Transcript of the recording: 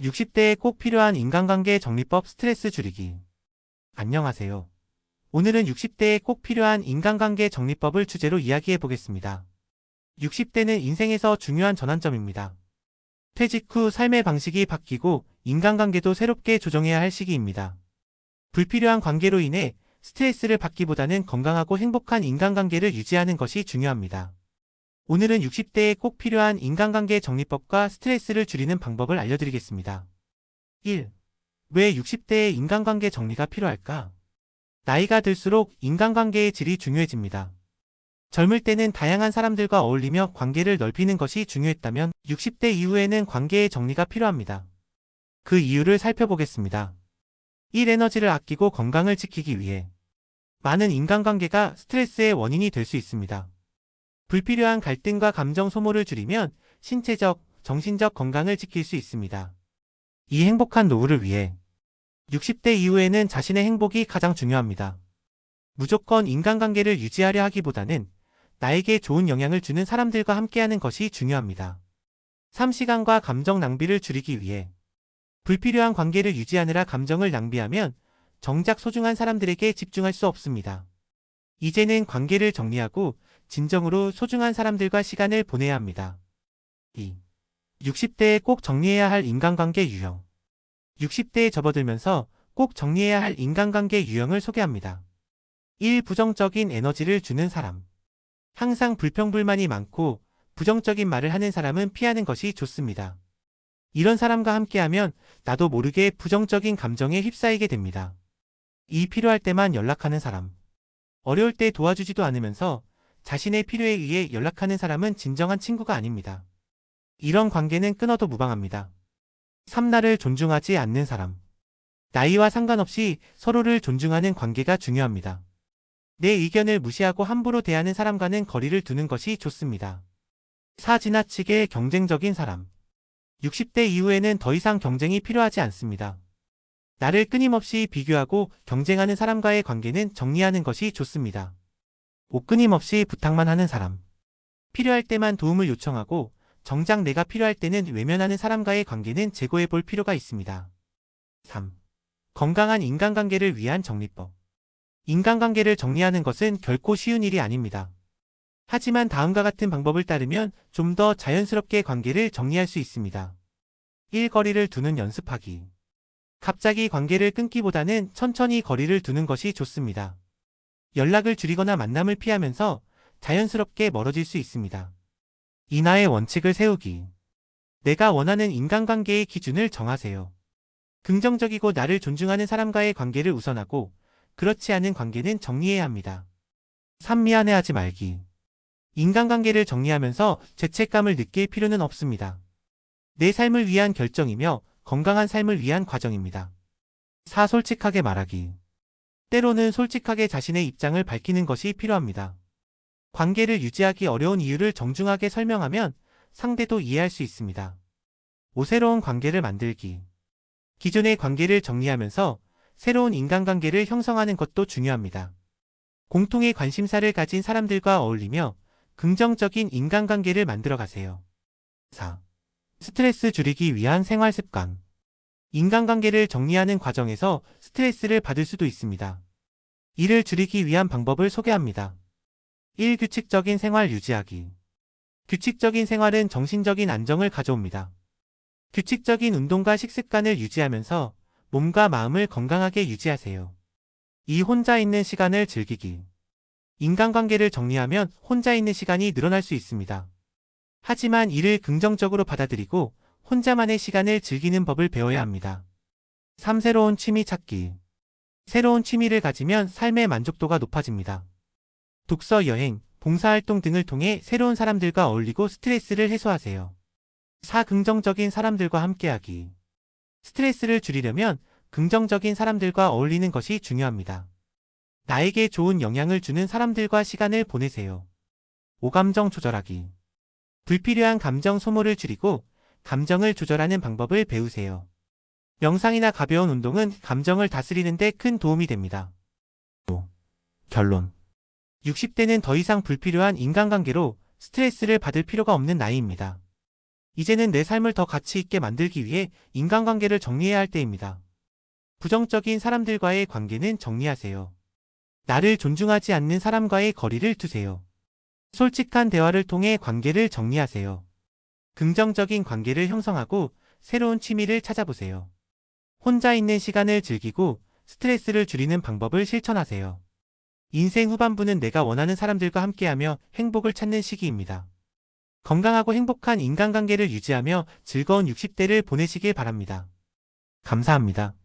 60대에 꼭 필요한 인간관계 정리법 스트레스 줄이기. 안녕하세요. 오늘은 60대에 꼭 필요한 인간관계 정리법을 주제로 이야기해 보겠습니다. 60대는 인생에서 중요한 전환점입니다. 퇴직 후 삶의 방식이 바뀌고 인간관계도 새롭게 조정해야 할 시기입니다. 불필요한 관계로 인해 스트레스를 받기보다는 건강하고 행복한 인간관계를 유지하는 것이 중요합니다. 오늘은 60대에 꼭 필요한 인간관계 정리법과 스트레스를 줄이는 방법을 알려드리겠습니다. 1. 왜 60대에 인간관계 정리가 필요할까? 나이가 들수록 인간관계의 질이 중요해집니다. 젊을 때는 다양한 사람들과 어울리며 관계를 넓히는 것이 중요했다면 60대 이후에는 관계의 정리가 필요합니다. 그 이유를 살펴보겠습니다. 1. 에너지를 아끼고 건강을 지키기 위해. 많은 인간관계가 스트레스의 원인이 될 수 있습니다. 불필요한 갈등과 감정 소모를 줄이면 신체적, 정신적 건강을 지킬 수 있습니다. 이 행복한 노후를 위해 60대 이후에는 자신의 행복이 가장 중요합니다. 무조건 인간관계를 유지하려 하기보다는 나에게 좋은 영향을 주는 사람들과 함께하는 것이 중요합니다. 3. 시간과 감정 낭비를 줄이기 위해. 불필요한 관계를 유지하느라 감정을 낭비하면 정작 소중한 사람들에게 집중할 수 없습니다. 이제는 관계를 정리하고 진정으로 소중한 사람들과 시간을 보내야 합니다. 2. 60대에 꼭 정리해야 할 인간관계 유형. 60대에 접어들면서 꼭 정리해야 할 인간관계 유형을 소개합니다. 1. 부정적인 에너지를 주는 사람. 항상 불평불만이 많고 부정적인 말을 하는 사람은 피하는 것이 좋습니다. 이런 사람과 함께하면 나도 모르게 부정적인 감정에 휩싸이게 됩니다. 2. 필요할 때만 연락하는 사람. 어려울 때 도와주지도 않으면서 자신의 필요에 의해 연락하는 사람은 진정한 친구가 아닙니다. 이런 관계는 끊어도 무방합니다. 3. 나를 존중하지 않는 사람. 나이와 상관없이 서로를 존중하는 관계가 중요합니다. 내 의견을 무시하고 함부로 대하는 사람과는 거리를 두는 것이 좋습니다. 4. 지나치게 경쟁적인 사람. 60대 이후에는 더 이상 경쟁이 필요하지 않습니다. 나를 끊임없이 비교하고 경쟁하는 사람과의 관계는 정리하는 것이 좋습니다. 5. 끊임없이 부탁만 하는 사람. 필요할 때만 도움을 요청하고 정작 내가 필요할 때는 외면하는 사람과의 관계는 재고해 볼 필요가 있습니다. 3. 건강한 인간관계를 위한 정리법. 인간관계를 정리하는 것은 결코 쉬운 일이 아닙니다. 하지만 다음과 같은 방법을 따르면 좀 더 자연스럽게 관계를 정리할 수 있습니다. 1. 거리를 두는 연습하기. 갑자기 관계를 끊기보다는 천천히 거리를 두는 것이 좋습니다. 연락을 줄이거나 만남을 피하면서 자연스럽게 멀어질 수 있습니다. 2. 나의 원칙을 세우기. 내가 원하는 인간관계의 기준을 정하세요. 긍정적이고 나를 존중하는 사람과의 관계를 우선하고 그렇지 않은 관계는 정리해야 합니다. 3. 미안해하지 말기. 인간관계를 정리하면서 죄책감을 느낄 필요는 없습니다. 내 삶을 위한 결정이며 건강한 삶을 위한 과정입니다. 4. 솔직하게 말하기. 때로는 솔직하게 자신의 입장을 밝히는 것이 필요합니다. 관계를 유지하기 어려운 이유를 정중하게 설명하면 상대도 이해할 수 있습니다. 5. 새로운 관계를 만들기. 기존의 관계를 정리하면서 새로운 인간관계를 형성하는 것도 중요합니다. 공통의 관심사를 가진 사람들과 어울리며 긍정적인 인간관계를 만들어 가세요. 4. 스트레스 줄이기 위한 생활습관. 인간관계를 정리하는 과정에서 스트레스를 받을 수도 있습니다. 이를 줄이기 위한 방법을 소개합니다. 1. 규칙적인 생활 유지하기. 규칙적인 생활은 정신적인 안정을 가져옵니다. 규칙적인 운동과 식습관을 유지하면서 몸과 마음을 건강하게 유지하세요. 2. 혼자 있는 시간을 즐기기. 인간관계를 정리하면 혼자 있는 시간이 늘어날 수 있습니다. 하지만 이를 긍정적으로 받아들이고 혼자만의 시간을 즐기는 법을 배워야 합니다. 3. 새로운 취미 찾기. 새로운 취미를 가지면 삶의 만족도가 높아집니다. 독서, 여행, 봉사활동 등을 통해 새로운 사람들과 어울리고 스트레스를 해소하세요. 4. 긍정적인 사람들과 함께하기. 스트레스를 줄이려면 긍정적인 사람들과 어울리는 것이 중요합니다. 나에게 좋은 영향을 주는 사람들과 시간을 보내세요. 5. 감정 조절하기. 불필요한 감정 소모를 줄이고 감정을 조절하는 방법을 배우세요. 명상이나 가벼운 운동은 감정을 다스리는 데 큰 도움이 됩니다. 결론. 60대는 더 이상 불필요한 인간관계로 스트레스를 받을 필요가 없는 나이입니다. 이제는 내 삶을 더 가치 있게 만들기 위해 인간관계를 정리해야 할 때입니다. 부정적인 사람들과의 관계는 정리하세요. 나를 존중하지 않는 사람과의 거리를 두세요. 솔직한 대화를 통해 관계를 정리하세요. 긍정적인 관계를 형성하고 새로운 취미를 찾아보세요. 혼자 있는 시간을 즐기고 스트레스를 줄이는 방법을 실천하세요. 인생 후반부는 내가 원하는 사람들과 함께하며 행복을 찾는 시기입니다. 건강하고 행복한 인간관계를 유지하며 즐거운 60대를 보내시길 바랍니다. 감사합니다.